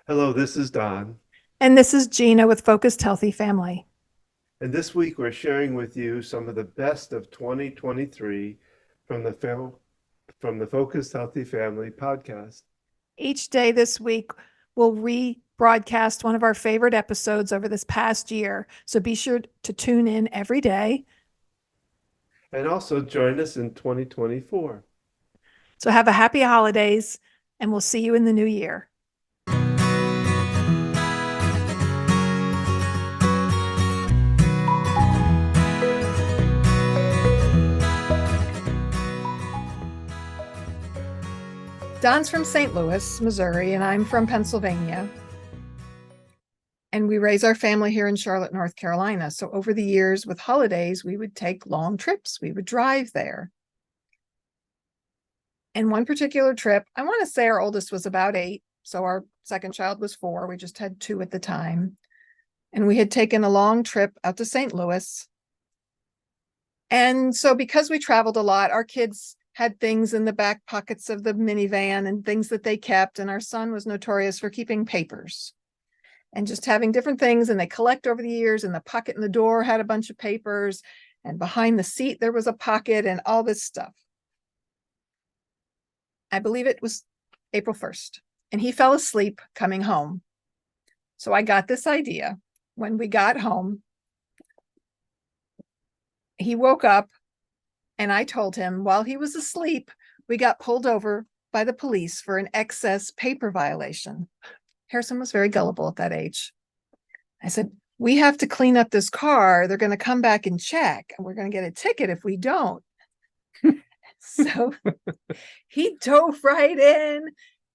Hello, this is Don, And this is Gina with Focused Healthy Family. and this week we're sharing with you some of the best of 2023 from the Focused Healthy Family podcast. Each day this week, we'll rebroadcast one of our favorite episodes over this past year. So be sure to tune in every day. And also join us in 2024. So have a happy holidays, and we'll see you in the new year. Don's from St. Louis, Missouri, and I'm from Pennsylvania. And we raise our family here in Charlotte, North Carolina. So over the years with holidays, we would take long trips. We would drive there. And one particular trip, I want to say our oldest was about 8. So our second child was 4. We just had 2 at the time. And we had taken a long trip out to St. Louis. And so because we traveled a lot, our kids had things in the back pockets of the minivan and things that they kept. And our son was notorious for keeping papers and just having different things. And they collect over the years. And the pocket in the door had a bunch of papers. And behind the seat, there was a pocket and all this stuff. I believe it was April 1st. And he fell asleep coming home. So I got this idea. When we got home, he woke up and I told him while he was asleep, we got pulled over by the police for an excess paper violation. Harrison was very gullible at that age. I said, we have to clean up this car. They're going to come back and check, and we're going to get a ticket if we don't. So he dove right in,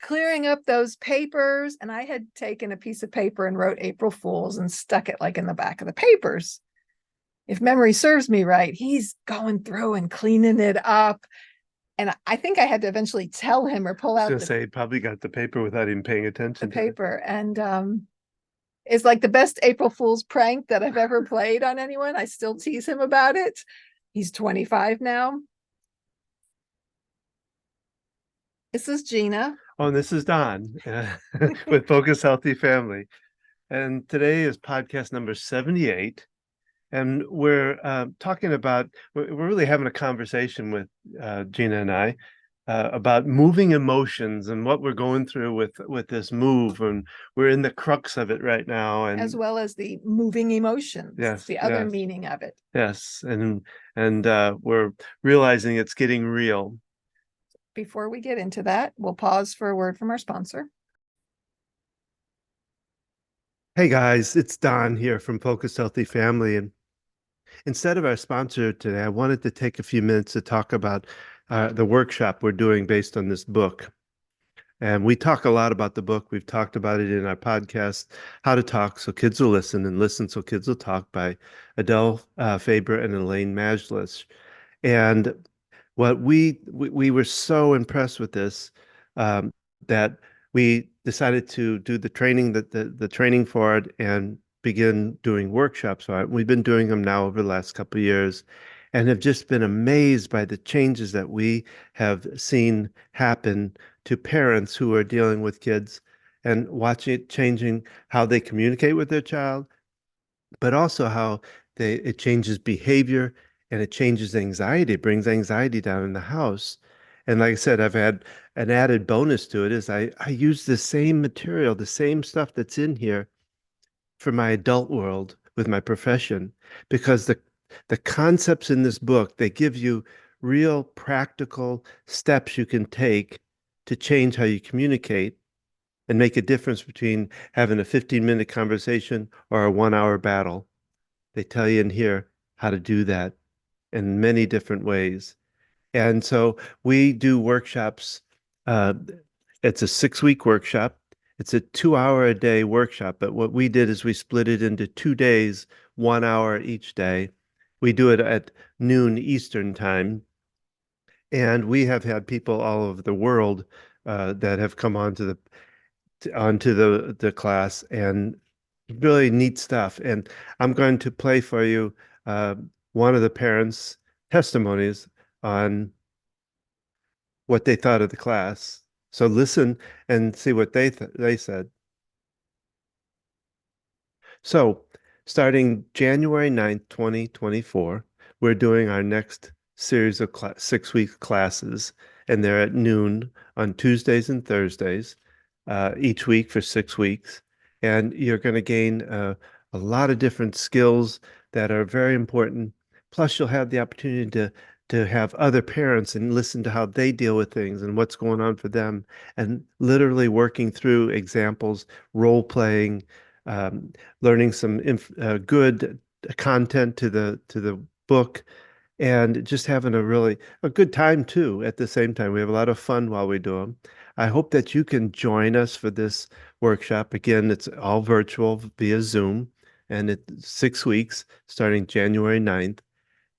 clearing up those papers. And I had taken a piece of paper and wrote April Fools and stuck it like in the back of the papers. If memory serves me right, he's going through and cleaning it up. And I think I had to eventually tell him or pull I was out going to say, he probably got the paper without even paying the attention to it. paper. And it's like the best April Fool's prank that I've ever played on anyone. I still tease him about it. He's 25 now. This is Gina. Oh, and this is Don with Focus Healthy Family. And today is podcast number 78. And we're talking about, we're really having a conversation with Gina and I about moving emotions and what we're going through with this move. And we're in the crux of it right now. As And well as the moving emotions. It's yes, the other yes, meaning of it. yes. And we're realizing it's getting real. Before we get into that, we'll pause for a word from our sponsor. Hey guys, it's Don here from Focus Healthy Family. And instead of our sponsor today, I wanted to take a few minutes to talk about the workshop we're doing based on this book. And we talk a lot about the book. We've talked about it in our podcast, How to Talk So Kids Will Listen and Listen So Kids Will Talk by Adele Faber and Elaine Majlis. And what we were so impressed with this that we decided to do the training the training for it and begin doing workshops on it. We've been doing them now over the last couple of years and have just been amazed by the changes that we have seen happen to parents who are dealing with kids and watching it changing how they communicate with their child, but also how it changes behavior and it changes anxiety. It brings anxiety down in the house. And like I said, I've had an added bonus to it is I use the same material, the same stuff that's in here for my adult world with my profession, because the concepts in this book, they give you real practical steps you can take to change how you communicate and make a difference between having a 15-minute conversation or a 1-hour battle. They tell you in here how to do that in many different ways. And so we do workshops. Uh, it's a 6-week workshop. It's a 2-hour a day workshop. But what we did is we split it into 2 days, 1 hour each day. We do it at noon Eastern time. And we have had people all over the world that have come onto the class, and really neat stuff. And I'm going to play for you uh, one of the parents' testimonies on what they thought of the class. So listen and see what they said. So, starting January 9th, 2024, we're doing our next series of 6 week classes, and they're at noon on Tuesdays and Thursdays, each week for 6 weeks. And you're going to gain a lot of different skills that are very important. Plus, you'll have the opportunity to have other parents and listen to how they deal with things and what's going on for them, and literally working through examples, role playing, um, learning some good content to the book, and just having a good time too at the same time. We have a lot of fun while we do them. I hope that you can join us for this workshop. Again, it's all virtual via Zoom, and it's 6 weeks starting January 9th.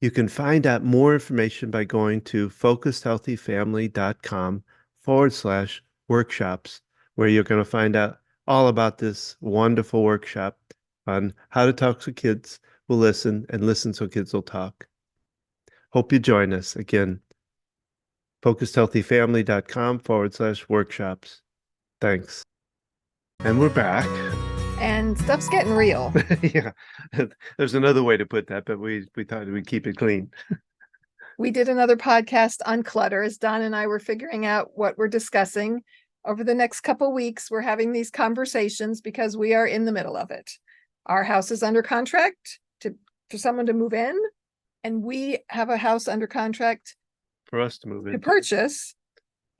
You can find out more information by going to focusedhealthyfamily.com/workshops, where you're going to find out all about this wonderful workshop on how to talk to kids who listen and listen so kids will talk. Hope you join us again. focusedhealthyfamily.com/workshops. Thanks. And we're back. And stuff's getting real. Yeah, there's another way to put that, but we thought we'd keep it clean. We did another podcast on clutter as Don and I were figuring out what we're discussing. Over the next couple weeks, we're having these conversations because we are in the middle of it. Our house is under contract for someone to move in, and we have a house under contract For us to move to in. purchase,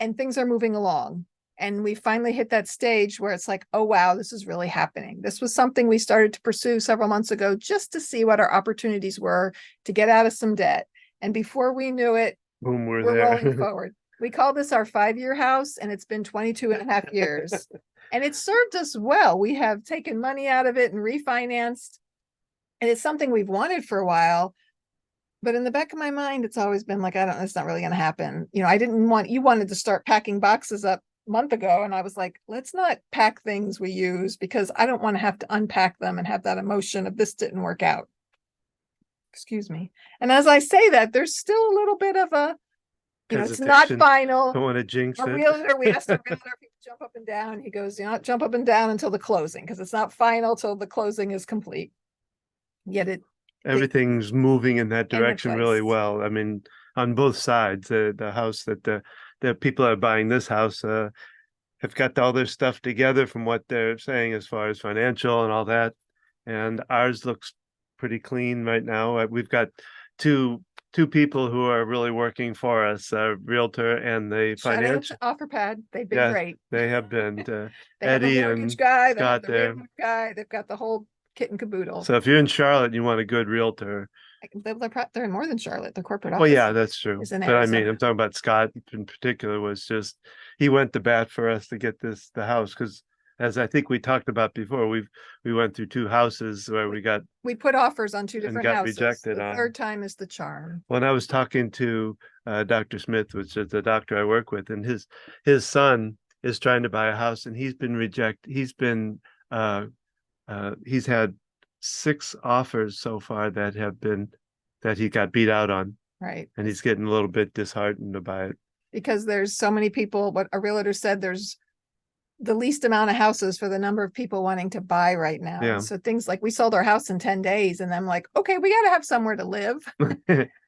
and things are moving along. And we finally hit that stage where it's like, oh, wow, this is really happening. This was something we started to pursue several months ago just to see what our opportunities were to get out of some debt. And before we knew it, Boom, we're we're there. rolling forward. We call this our 5-year house, and it's been 22 and a half years. And it's served us well. We have taken money out of it and refinanced. And it's something we've wanted for a while. But in the back of my mind, it's always been like, it's not really going to happen. You wanted to start packing boxes up a month ago. And I was like, let's not pack things we use, because I don't want to have to unpack them and have that emotion of this didn't work out. Excuse me. And as I say that, there's still a little bit of a, it's not final. Don't want to jinx it. We asked the realtor if he could jump up and down. He goes, not jump up and down until the closing, because it's not final till the closing is complete. Yet everything's moving in that direction really well. I mean, on both sides, the house that the people that are buying this house have got all their stuff together from what they're saying as far as financial and all that, and ours looks pretty clean right now. We've got two people who are really working for us, a realtor and the financial OfferPad. They've been great. They have been. They Eddie have a mortgage and guy, Scott they have the there. guy. They've got the whole kit and caboodle. So if you're in Charlotte and you want a good realtor, they're in more than Charlotte. The corporate office. Well, yeah, that's true. But I mean, I'm talking about Scott in particular. He went to bat for us to get the house, because as I think we talked about before, we went through 2 houses where we put offers on 2 different houses. Rejected. The third time is the charm. When I was talking to Dr. Smith, which is the doctor I work with, and his son is trying to buy a house, and he's been rejected. He's had 6 offers so far that he got beat out on. Right. And he's getting a little bit disheartened about it. Because there's so many people, what a realtor said, there's the least amount of houses for the number of people wanting to buy right now. Yeah. So things like, we sold our house in 10 days, and I'm like, okay, we got to have somewhere to live.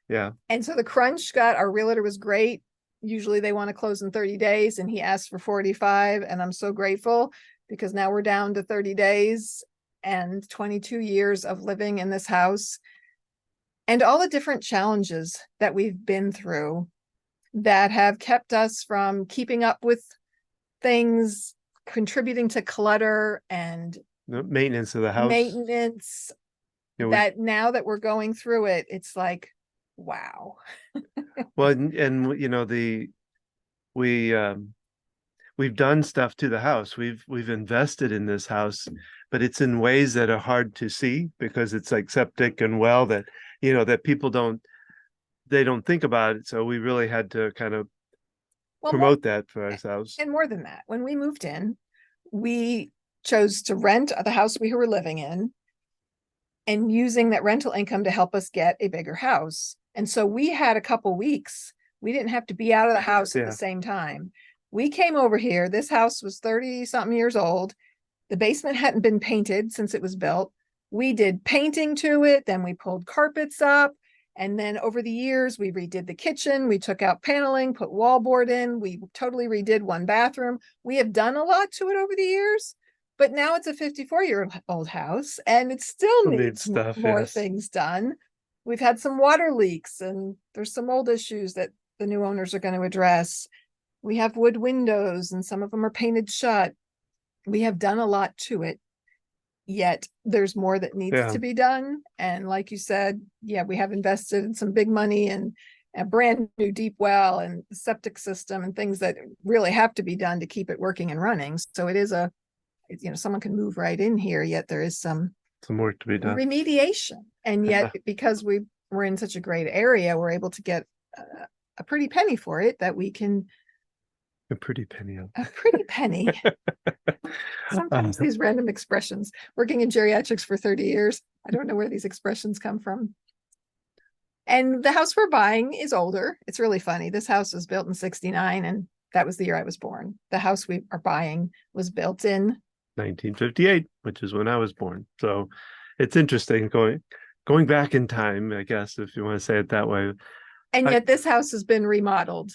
Yeah. And so the crunch our realtor was great. Usually they want to close in 30 days, and he asked for 45. And I'm so grateful, because now we're down to 30 days and 22 years of living in this house, and all the different challenges that we've been through that have kept us from keeping up with things, contributing to clutter and the maintenance of the house. That now that we're going through it, it's like, wow. Well, and we've done stuff to the house. We've invested in this house, but it's in ways that are hard to see, because it's like septic and well that that people don't think about it. So we really had to kind of promote that for ourselves. And more than that, when we moved in, we chose to rent the house we were living in, and using that rental income to help us get a bigger house. And so we had a couple weeks, we didn't have to be out of the house at the same time. We came over here. This house was 30 something years old. The basement hadn't been painted since it was built. we did painting to it, then we pulled carpets up. And then over the years, we redid the kitchen. We took out paneling, put wallboard in. We totally redid one bathroom. We have done a lot to it over the years, but now it's a 54-year-old house and it still Neat needs stuff. more Yes. things done. We've had some water leaks and there's some old issues that the new owners are going to address. We have wood windows and some of them are painted shut. We have done a lot to it, yet there's more that needs Yeah. to be done. And like you said, yeah, we have invested in some big money and a brand new deep well and septic system and things that really have to be done to keep it working and running. So it is someone can move right in here, yet there is some Some work to be done. remediation. And yet, because we're in such a great area, we're able to get a pretty penny for it that we can. A pretty penny. A pretty penny. Sometimes these random expressions. Working in geriatrics for 30 years, I don't know where these expressions come from. And the house we're buying is older. It's really funny. This house was built in 69, and that was the year I was born. The house we are buying was built in 1958, which is when I was born. So it's interesting going back in time, I guess, if you want to say it that way. and yet this house has been remodeled.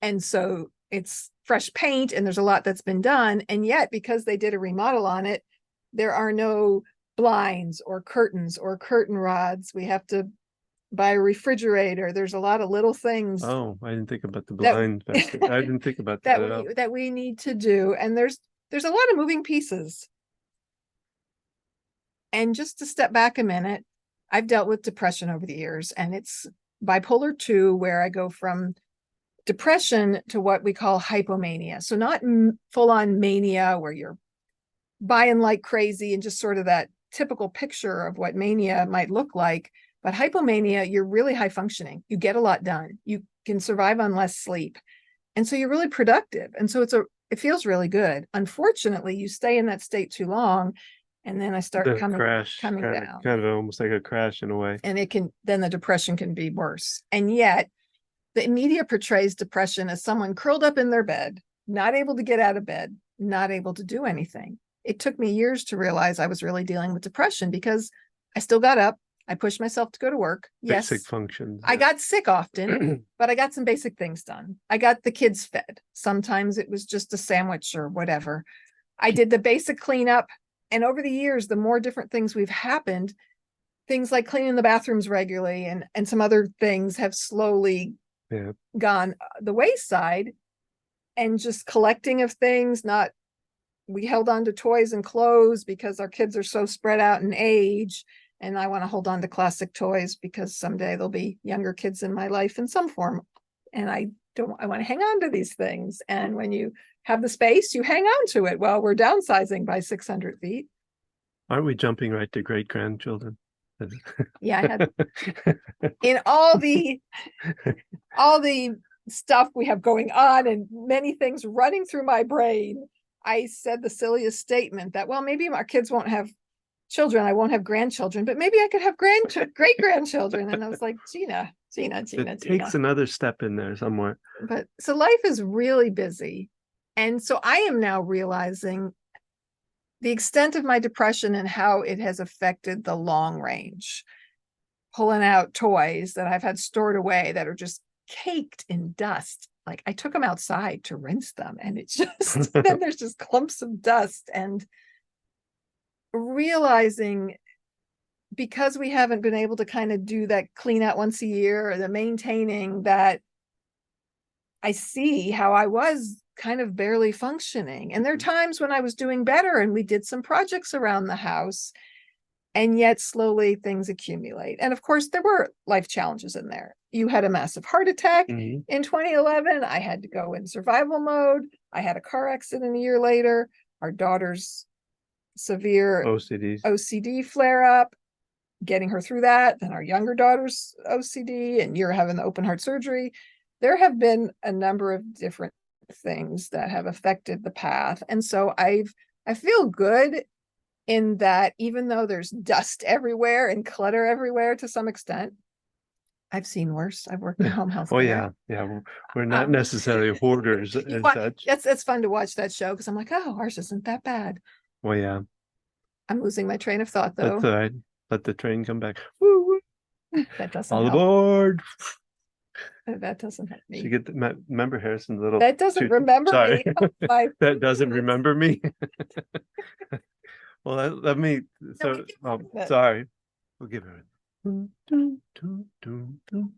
And so it's fresh paint and there's a lot that's been done. And yet, because they did a remodel on it, there are no blinds or curtains or curtain rods. We have to buy a refrigerator. There's a lot of little things Oh, I didn't think about the that blind. I didn't think about that at all. that we need to do. And there's a lot of moving pieces. And just to step back a minute, I've dealt with depression over the years, and it's bipolar 2, where I go from depression to what we call hypomania. So not full on mania where you're buying like crazy and just sort of that typical picture of what mania might look like. But hypomania, you're really high functioning. You get a lot done. You can survive on less sleep. And so you're really productive. And so it feels really good. Unfortunately, you stay in that state too long. And then I start coming down. Kind of almost like a crash in a way. And then the depression can be worse. And yet the media portrays depression as someone curled up in their bed, not able to get out of bed, not able to do anything. It took me years to realize I was really dealing with depression because I still got up. I pushed myself to go to work. Yes. Basic functions. I got sick often, but I got some basic things done. I got the kids fed. Sometimes it was just a sandwich or whatever. I did the basic cleanup. And over the years, the more different things we've happened, things like cleaning the bathrooms regularly and some other things have slowly gone the wayside. And just collecting of things, we held on to toys and clothes because our kids are so spread out in age. And I want to hold on to classic toys because someday there'll be younger kids in my life in some form. And I want to hang on to these things. And when you have the space, you hang on to it. Well, we're downsizing by 600 feet. Aren't we jumping right to great grandchildren? Yeah, I had in all the stuff we have going on and many things running through my brain. I said the silliest statement that, well, maybe our kids won't have children. I won't have grandchildren, but maybe I could have great grandchildren. And I was like, Gina. It takes another step in there somewhere. But so life is really busy. And so I am now realizing the extent of my depression and how it has affected the long range. Pulling out toys that I've had stored away that are just caked in dust. Like I took them outside to rinse them and it's just, then there's just clumps of dust. And realizing because we haven't been able to kind of do that clean out once a year or the maintaining, that I see how I was kind of barely functioning. And there are times when I was doing better and we did some projects around the house, and yet slowly things accumulate. And of course, there were life challenges in there. You had a massive heart attack in 2011. I had to go in survival mode. I had a car accident a year later. Our daughter's severe OCD flare up, getting her through that. Then our younger daughter's OCD, and you're having the open heart surgery. There have been a number of different things that have affected the path. And so I feel good in that even though there's dust everywhere and clutter everywhere to some extent, I've seen worse. I've worked in home health care. Oh yeah. Yeah. We're not necessarily hoarders as such. It's fun to watch that show because I'm like, oh, ours isn't that bad. Well, yeah. I'm losing my train of thought That's though. all right. Let the train come back. Woo, woo. That doesn't All help. aboard. That doesn't help She me. get remember Harrison's little That doesn't toot. remember Sorry, me. Oh my that doesn't goodness. remember me. Well, let me. No, we So, can work with it. sorry. We'll give her. Dun, dun, dun, dun, dun.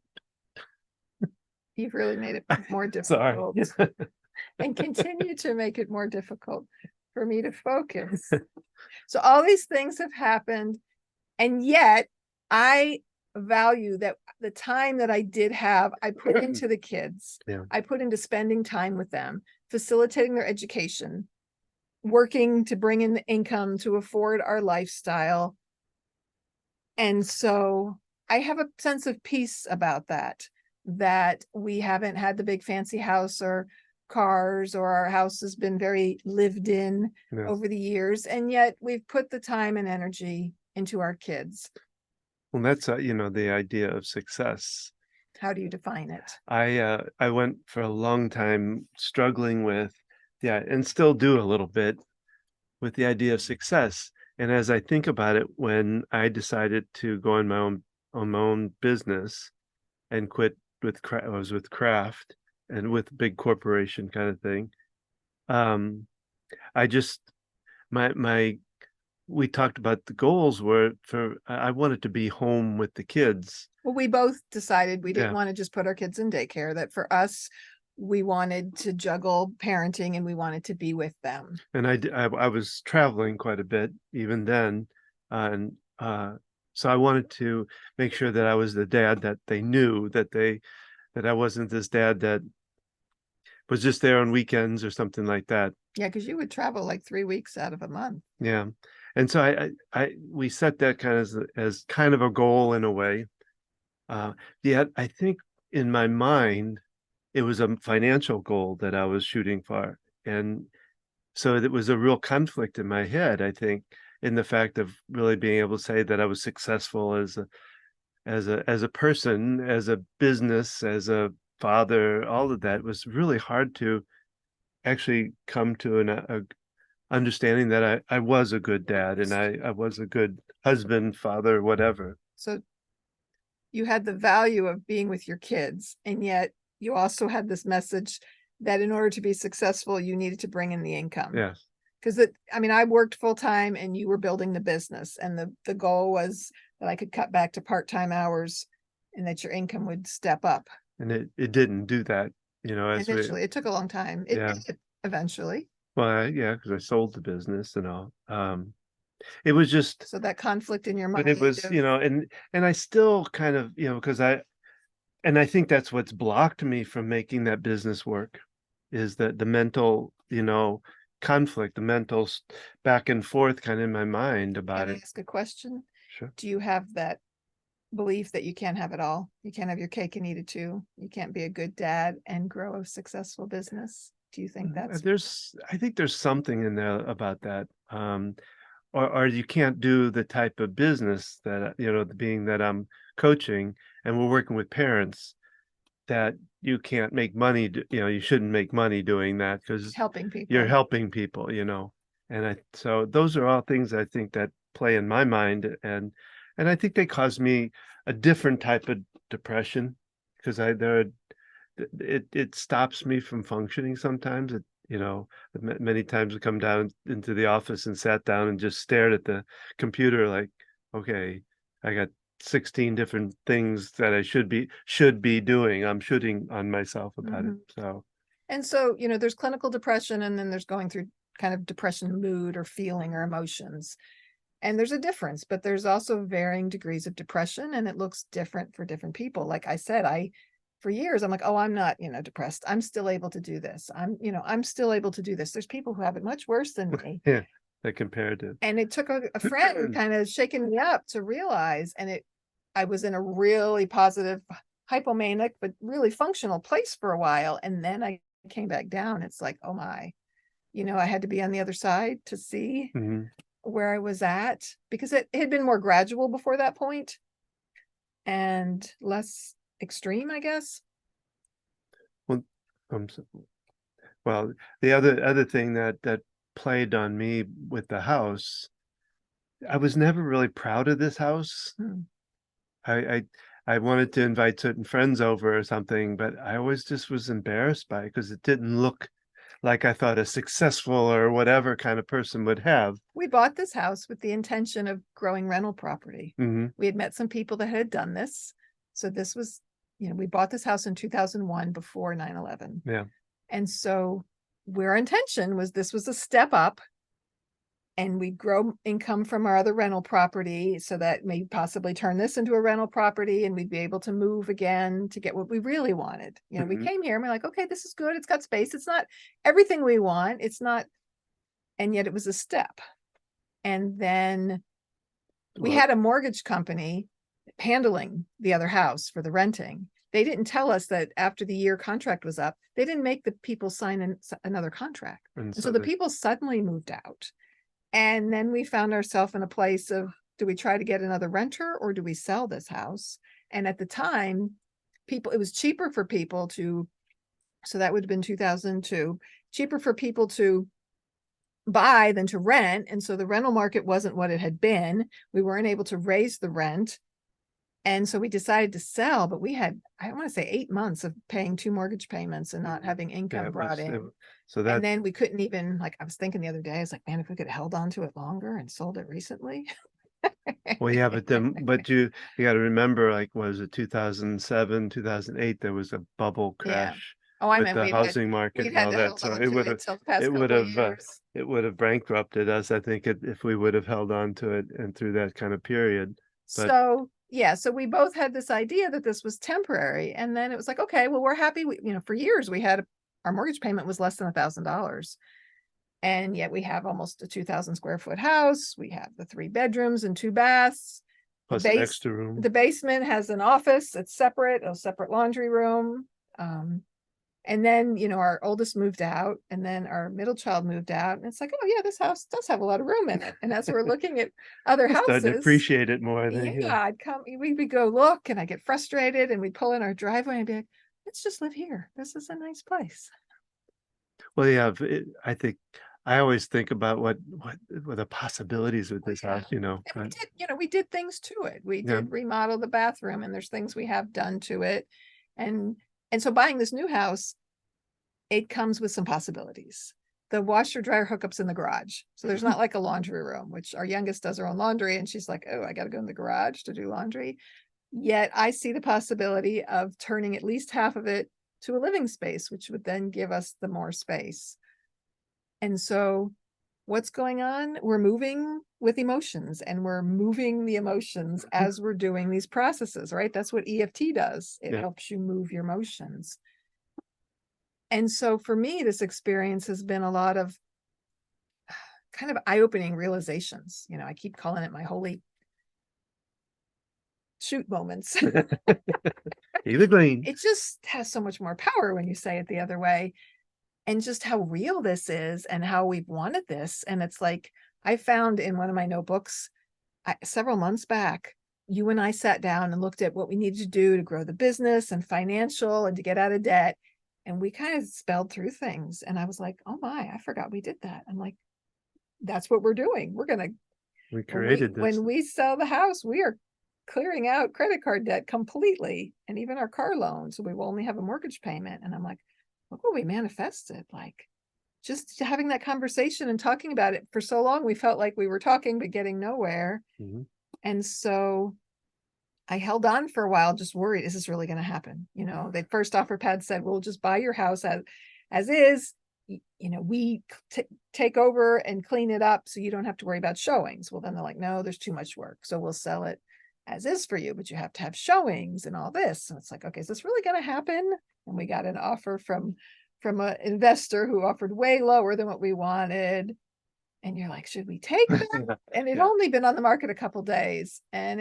You've really made it more Sorry. difficult and continue to make it more difficult for me to focus. So all these things have happened, and yet I value that the time that I did have, I put into the kids. Yeah. I put into spending time with them, facilitating their education, working to bring in the income to afford our lifestyle. And so I have a sense of peace about that, that we haven't had the big fancy house or cars, or our house has been very lived in Yeah. over the years. And yet we've put the time and energy into our kids. Well, that's the idea of success. How do you define it? I went for a long time struggling with, yeah, and still do a little bit with the idea of success. And as I think about it, when I decided to go on my own business and quit I was with Kraft and with big corporation kind of thing. Um, I just my we talked about the goals were for I wanted to be home with the kids. Well, we both decided we didn't Yeah. want to just put our kids in daycare, that for us, we wanted to juggle parenting and we wanted to be with them. And I was traveling quite a bit even then, and so I wanted to make sure that I was the dad that they knew, that I wasn't this dad that was just there on weekends or something like that. Yeah, because you would travel like 3 weeks out of a month. Yeah, and so we set that kind of as kind of a goal in a way. Yet I think in my mind it was a financial goal that I was shooting for, and so it was a real conflict in my head, I think, in the fact of really being able to say that I was successful as a person, as a business, as a father. All of that was really hard to actually come to a understanding that I was a good dad and I was a good husband, father, whatever. So you had the value of being with your kids, and yet you also had this message that in order to be successful, you needed to bring in the income. Yes. Because I mean, I worked full time and you were building the business, and the goal was that I could cut back to part-time hours and that your income would step up. And it didn't do that, as we, Eventually, it took a long time. It yeah. did eventually. Well, yeah, because I sold the business and all. It was just, So that conflict in your but mind it was, of, and I still kind of, because and I think that's what's blocked me from making that business work is that the mental, conflict, the mental back and forth kind of in my mind about can I it. ask a question? Sure. Do you have that belief that you can't have it all? You can't have your cake and eat it too. You can't be a good dad and grow a successful business. Do you think that's I think there's something in there about that. Or you can't do the type of business that, being that I'm coaching and we're working with parents, that you can't make money, you shouldn't make money doing that because helping you're people? helping people, so those are all things I think that play in my mind, and I think they cause me a different type of depression because it stops me from functioning sometimes. Many times I come down into the office and sat down and just stared at the computer like, okay, I got 16 different things that I should be doing. I'm shooting on myself about it. Mhm. So And so, there's clinical depression, and then there's going through kind of depression mood or feeling or emotions. And there's a difference, but there's also varying degrees of depression, and it looks different for different people. Like I said, for years, I'm like, oh, I'm not, depressed. I'm still able to do this. I'm still able to do this. There's people who have it much worse than me. yeah, the comparative. And it took a friend kind of shaking me up to realize, I was in a really positive, hypomanic, but really functional place for a while. And then I came back down. It's like, oh my, I had to be on the other side to see Mhm. where I was at, because it had been more gradual before that point and less extreme, I guess. Well, well, the other thing that played on me with the house I was never really proud of this house. Hmm. I I wanted to invite certain friends over or something, but I always just was embarrassed by it because it didn't look like I thought a successful or whatever kind of person would have. We bought this house with the intention of growing rental property. Hmm. We had met some people that had done this. So this was, we bought this house in 2001 before 9/11. Yeah. And so our intention was this was a step up and we'd grow income from our other rental property so that maybe possibly turn this into a rental property and we'd be able to move again to get what we really wanted. We Hmm. came here and we're like, okay, this is good. It's got space. It's not everything we want. It's not, and yet it was a step. And then we Well, had a mortgage company handling the other house for the renting. They didn't tell us that after the year contract was up, they didn't make the people sign another contract. and And so so the people suddenly moved out. And then we found ourselves in a place of, do we try to get another renter or do we sell this house? And at the time, it was cheaper for people to, so that would have been 2002, cheaper for people to buy than to rent. And so the rental market wasn't what it had been. We weren't able to raise the rent. And so we decided to sell, but we had, I want to say 8 months of paying 2 mortgage payments and not having yeah, income brought in. so And that, then we couldn't even, like, I was thinking the other day, I was like, man, if we could have held on to it longer and sold it recently. well, yeah, but then, but you got to remember, like, was it 2007, 2008? There was a bubble Yeah. crash Oh, I with meant the housing market we'd and had all to that. hold So on to it till the past it would couple of have, years. it would have bankrupted us, I think, if we would have held on to it and through that kind of period. But So yeah, so we both had this idea that this was temporary. And then it was like, okay, well, we're happy. For years we had our mortgage payment was less than $1,000. And yet we have almost a 2,000 square foot house. We have the 3 bedrooms and 2 baths. The plus an base, extra room. the basement has an office. It's separate, a separate laundry room. And then, our oldest moved out and then our middle child moved out. And it's like, oh yeah, this house does have a lot of room in it. And as we're looking at other I'm starting to houses, appreciate it more than, yeah, yeah. we'd go look and I get frustrated and we'd pull in our driveway and be like, let's just live here. This is a nice place. Well, yeah, I think I always think about what the possibilities with Oh, this yeah. house, you know. And we did things to it. We Yeah. did remodel the bathroom and there's things we have done to it. And and so buying this new house, it comes with some possibilities. The washer dryer hookups in the garage. So there's not like a laundry room, which our youngest does her own laundry and she's like, oh, I got to go in the garage to do laundry. Yet I see the possibility of turning at least half of it to a living space, which would then give us the more space. And so what's going on? We're moving with emotions and we're moving the emotions as we're doing these processes, right? That's what EFT does. It Yeah. helps you move your emotions. And so for me, this experience has been a lot of kind of eye-opening realizations. I keep calling it my holy shoot moments. Either Glean. It just has so much more power when you say it the other way. And just how real this is and how we've wanted this. And it's like, I found in one of my notebooks several months back, you and I sat down and looked at what we needed to do to grow the business and financial and to get out of debt. And we kind of spelled through things. And I was like, oh my, I forgot we did that. I'm like, that's what we're doing. We're going to, We created this. when we sell the house, we are clearing out credit card debt completely and even our car loan. So we will only have a mortgage payment. And I'm like, look what we manifested. Like, just having that conversation and talking about it for so long, we felt like we were talking but getting nowhere. Mhm. And so I held on for a while, just worried, is this really going to happen? The first offer pad said, we'll just buy your house as is. We take over and clean it up so you don't have to worry about showings. Well, then they're like, no, there's too much work. So we'll sell it as is for you, but you have to have showings and all this. And it's like, okay, is this really going to happen? And we got an offer from an investor who offered way lower than what we wanted. And you're like, should we take that? And it Yeah. only been on the market a couple days. And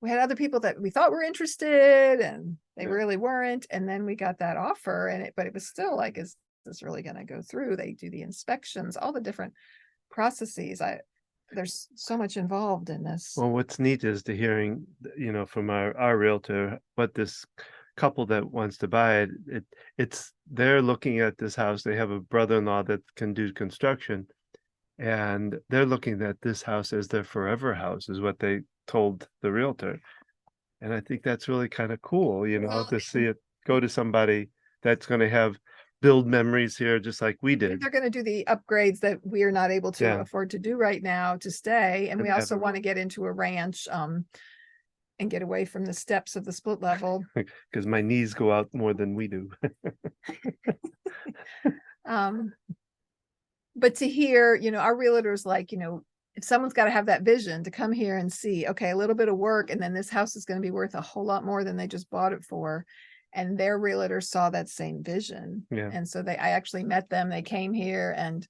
we had other people that we thought were interested and they Yeah. really weren't. And then we got that offer but it was still like, is this really going to go through? They do the inspections, all the different processes. There's so much involved in this. Well, what's neat is to hearing, from our realtor, what this couple that wants to buy it's they're looking at this house. They have a brother-in-law that can do construction, and they're looking at this house as their forever house, is what they told the realtor. And I think that's really kind of cool, Well, to see it go to somebody that's going to have build memories here just like we and did. they're going to do the upgrades that we are not able to Yeah, afford to do right now to stay. And we and also want to get into a ranch, and get away from the steps of the split level. because my knees go out more than we do. Um, but to hear, our realtors like, if someone's got to have that vision to come here and see, okay, a little bit of work, and then this house is going to be worth a whole lot more than they just bought it for. And their realtor saw that same vision. Yeah, And so I actually met them. They came here and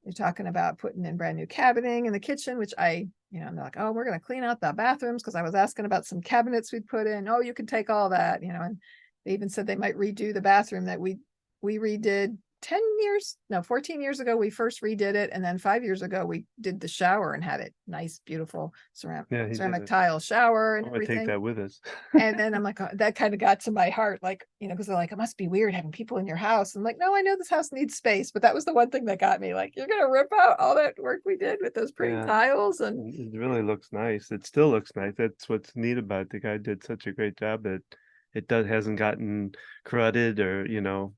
they're talking about putting in brand new cabineting in the kitchen, which I'm like, oh, we're going to clean out the bathrooms because I was asking about some cabinets we'd put in. Oh, you can take all that, and they even said they might redo the bathroom that we redid 10 years, no, 14 years ago. We first redid it. And then 5 years ago, we did the shower and had it nice, beautiful yeah, he did ceramic it. tile shower and I'm gonna take everything. that with us. And then I'm like, oh, that kind of got to my heart, like, because they're like, it must be weird having people in your house. I'm like, no, I know this house needs space, but that was the one thing that got me. Like, you're gonna rip out all that work we did with those pretty Yeah, tiles, and it really looks nice. It still looks nice. That's what's neat about it. The guy did such a great job that it hasn't gotten cruddy or,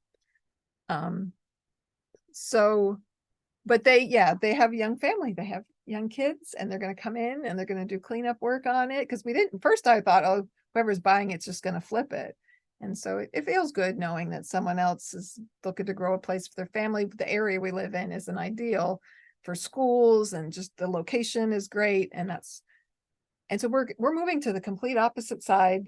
um, so, but they have a young family, they have young kids, and they're gonna come in and they're gonna do cleanup work on it. Because we didn't first, I thought, oh, whoever's buying it's just gonna flip it. And so it feels good knowing that someone else is looking to grow a place for their family. The area we live in isn't ideal for schools, and just the location is great. And so we're moving to the complete opposite side.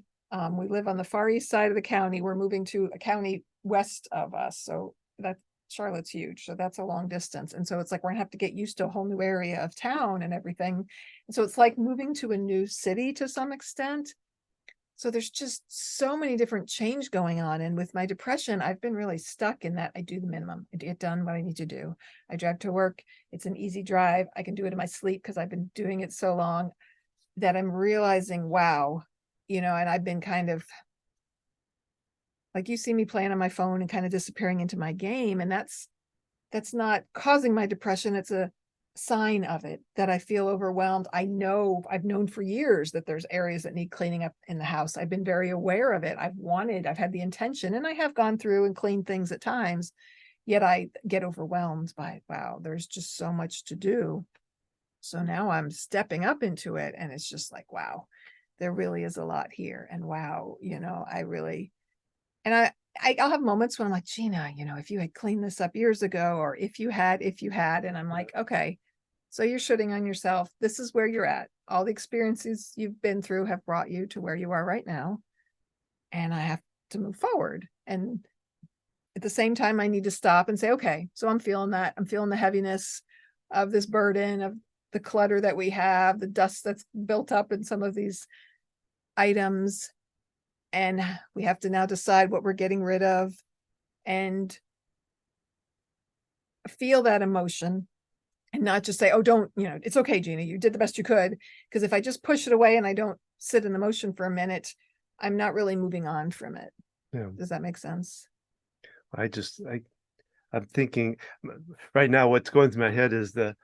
We live on the far east side of the county. We're moving to a county west of us. So that Charlotte's huge. So that's a long distance. And so it's like we're gonna have to get used to a whole new area of town and everything. And so it's like moving to a new city to some extent. So there's just so many different change going on. And with my depression, I've been really stuck in that I do the minimum. I get done what I need to do. I drive to work. It's an easy drive. I can do it in my sleep because I've been doing it so long that I'm realizing, wow, and I've been kind of like, you see me playing on my phone and kind of disappearing into my game. And that's not causing my depression. It's a sign of it, that I feel overwhelmed. I've known for years that there's areas that need cleaning up in the house. I've been very aware of it. I've had the intention, and I have gone through and cleaned things at times, yet I get overwhelmed by, wow, there's just so much to do. So now I'm stepping up into it, and it's just like, wow, there really is a lot here. And wow, I really, and I'll have moments when I'm like, Gina, if you had cleaned this up years ago, or if you had, and I'm like, okay, so you're shitting on yourself. This is where you're at. All the experiences you've been through have brought you to where you are right now. And I have to move forward. And at the same time, I need to stop and say, okay, so I'm feeling that. I'm feeling the heaviness of this burden, of the clutter that we have, the dust that's built up in some of these items. And we have to now decide what we're getting rid of, and feel that emotion, and not just say, oh, don't, it's okay, Gina, you did the best you could. Because if I just push it away and I don't sit in the motion for a minute, I'm not really moving on from it. Yeah. Does that make sense? I'm thinking right now, what's going through my head is the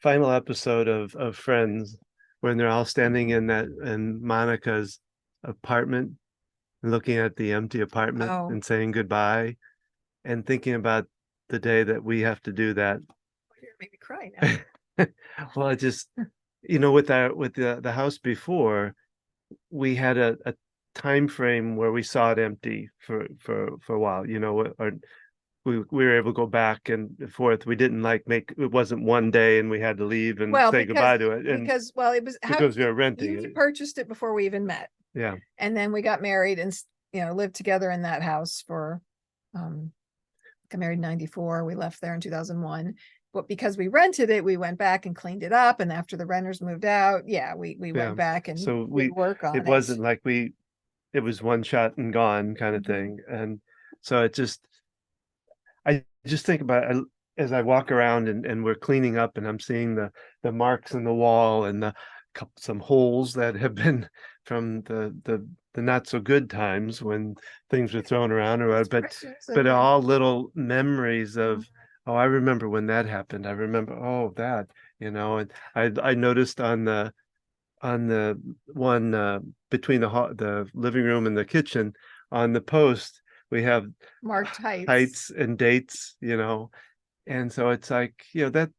final episode of Friends, when they're all standing in Monica's apartment, looking at the empty apartment Oh, and saying goodbye, and thinking about the day that we have to do that. you're making me cry now. Well, I just, with the house before, we had a time frame where we saw it empty for a while, or we were able to go back and forth. We didn't like make it wasn't one day and we had to leave and Well, say goodbye to it. And well, it was how because we were renting you it. purchased it before we even met. Yeah. And then we got married and lived together in that house for got married in 94. We left there in 2001. But because we rented it, we went back and cleaned it up. And after the renters moved out, we Yeah. went back and So did work on it wasn't like it was one shot and gone kind of thing. And so I just think about it as I walk around and we're cleaning up, and I'm seeing the marks in the wall, and some holes that have been from the not so good times when things were thrown around, or but all little memories Oh, I remember when that happened. I remember, oh, that, and I noticed on the one between the living room and the kitchen on the post we have Marked heights. heights and dates, and so it's like, that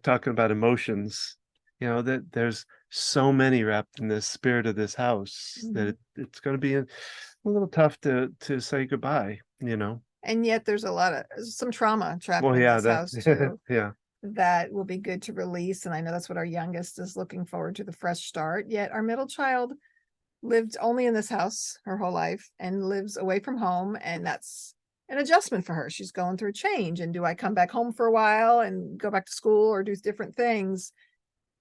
talking about emotions, that there's so many wrapped in this spirit of this house that Mhm. it's going to be a little tough to say goodbye. And yet there's a lot of some trauma trapped Well, in yeah, this that house too. yeah. That will be good to release. And I know that's what our youngest is looking forward to, the fresh start. Yet our middle child lived only in this house her whole life and lives away from home. And that's an adjustment for her. She's going through change. And do I come back home for a while and go back to school or do different things?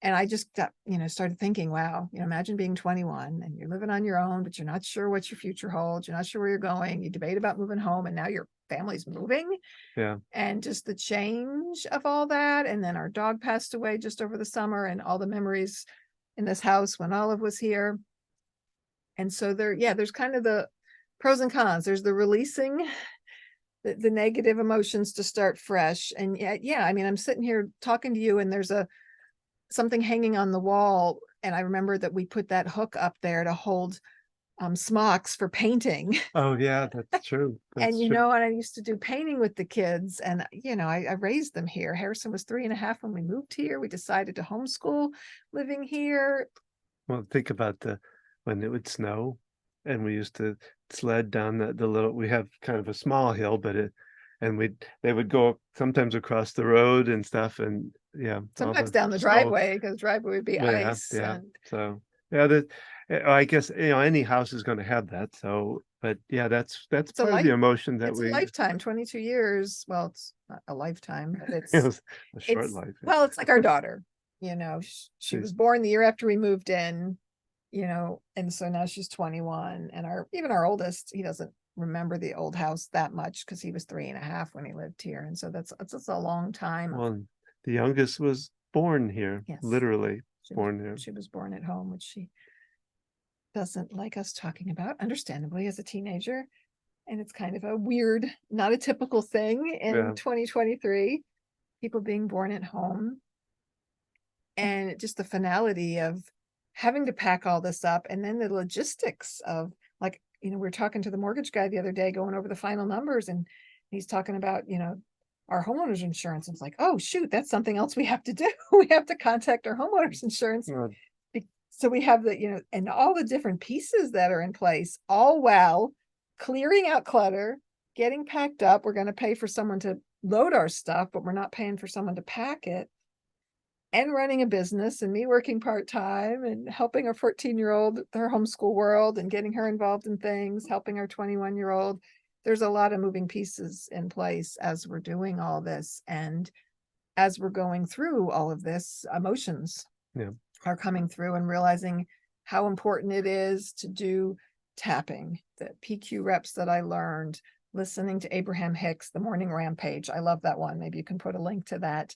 And I just got, started thinking, wow, imagine being 21 and you're living on your own, but you're not sure what your future holds. You're not sure where you're going. You debate about moving home and now your family's moving, Yeah. and just the change of all that. And then our dog passed away just over the summer and all the memories in this house when Olive was here. And so there's kind of the pros and cons. There's the releasing the negative emotions to start fresh. And yeah, I mean, I'm sitting here talking to you and there's something hanging on the wall. And I remember that we put that hook up there to hold smocks for painting. Oh, yeah, that's true. And That's true. and I used to do painting with the kids, and I raised them here. Harrison was 3.5 when we moved here. We decided to homeschool living here. Well, think about when it would snow and we used to sled down the little, we have kind of a small hill, but and they would go sometimes across the road and stuff. And yeah, all Sometimes the down the snow. driveway, because driveway would be Yeah. ice. Yeah. And So, yeah, I guess, any house is going to have that. So, but yeah, that's it's a part of the life emotion that it's a we, lifetime, 22 years. Well, it's not a lifetime, but it was a short it's life. well, it's like our daughter. She Yeah. was born the year after we moved in, and so now she's 21. And even our oldest, he doesn't remember the old house that much because he was 3.5 when he lived here. And so that's just a long time of, Well, the youngest was born here, yes, literally she was born here. she was born at home, which she doesn't like us talking about, understandably, as a teenager. And it's kind of a weird, not a typical thing in Yeah. 2023, people being born at home. And just the finality of having to pack all this up, and then the logistics of, like, we were talking to the mortgage guy the other day going over the final numbers, and he's talking about our homeowners insurance. It's like, oh shoot, that's something else we have to do. We have to contact our homeowners insurance. Uh, So we have and all the different pieces that are in place, all while clearing out clutter, getting packed up. We're going to pay for someone to load our stuff, but we're not paying for someone to pack it, and running a business, and me working part-time and helping our 14-year-old her homeschool world and getting her involved in things, helping our 21-year-old. There's a lot of moving pieces in place as we're doing all this. And as we're going through all of this, emotions yeah. are coming through, and realizing how important it is to do tapping, the PQ reps that I learned, listening to Abraham Hicks, The Morning Rampage. I love that one. Maybe you can put a link to that.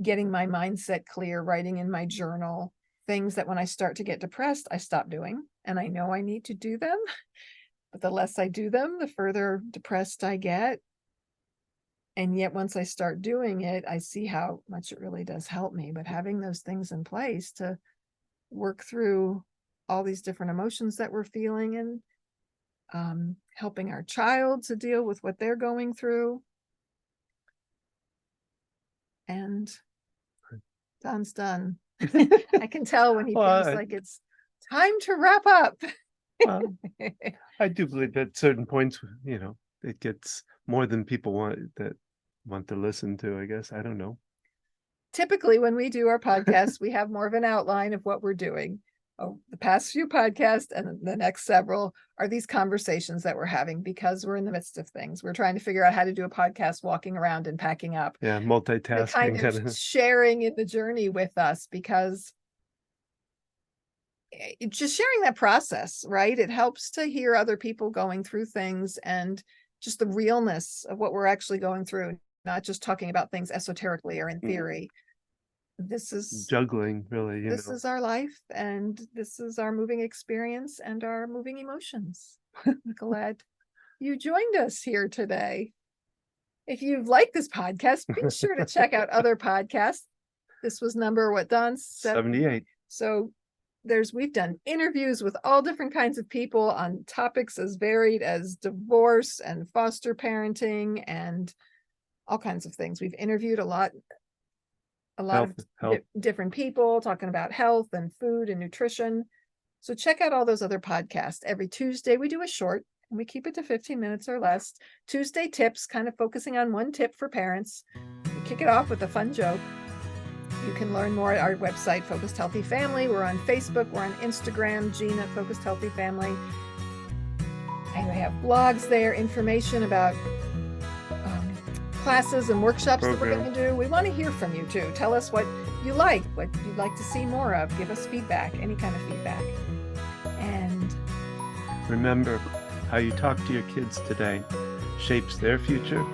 Getting my mindset clear, writing in my journal, things that when I start to get depressed, I stop doing. And I know I need to do them, but the less I do them, the further depressed I get. And yet once I start doing it, I see how much it really does help me. But having those things in place to work through all these different emotions that we're feeling, and helping our child to deal with what they're going through. And Don's done. I can tell when he Well, feels like it's time to wrap up. well, I do believe at certain points, it gets more than people want to listen to, I guess. I don't know. Typically, when we do our podcasts, we have more of an outline of what we're doing. Oh, the past few podcasts and the next several are these conversations that we're having because we're in the midst of things. We're trying to figure out how to do a podcast walking around and packing up. Yeah, The kind multitasking of kind of. sharing in the journey with us, because just sharing that process, right? It helps to hear other people going through things, and just the realness of what we're actually going through, not just talking about things esoterically or in theory. This is Juggling, really, this is our life, and this is our moving experience and our moving emotions. Glad you joined us here today. If you've liked this podcast, be sure to check out other podcasts. This was number what, Don? 78. So we've done interviews with all different kinds of people on topics as varied as divorce and foster parenting and all kinds of things. We've interviewed a lot Health. of different people talking about health and food and nutrition. So check out all those other podcasts. Every Tuesday we do a short, and we keep it to 15 minutes or less. Tuesday tips, kind of focusing on one tip for parents. We kick it off with a fun joke. You can learn more at our website, Focused Healthy Family. We're on Facebook. We're on Instagram, Gina, Focused Healthy Family. And we have blogs there, information about classes and workshops that we're going to do. We want to hear from you too. Tell us what you like, what you'd like to see more of. Give us feedback, any kind of feedback. And remember, how you talk to your kids today shapes their future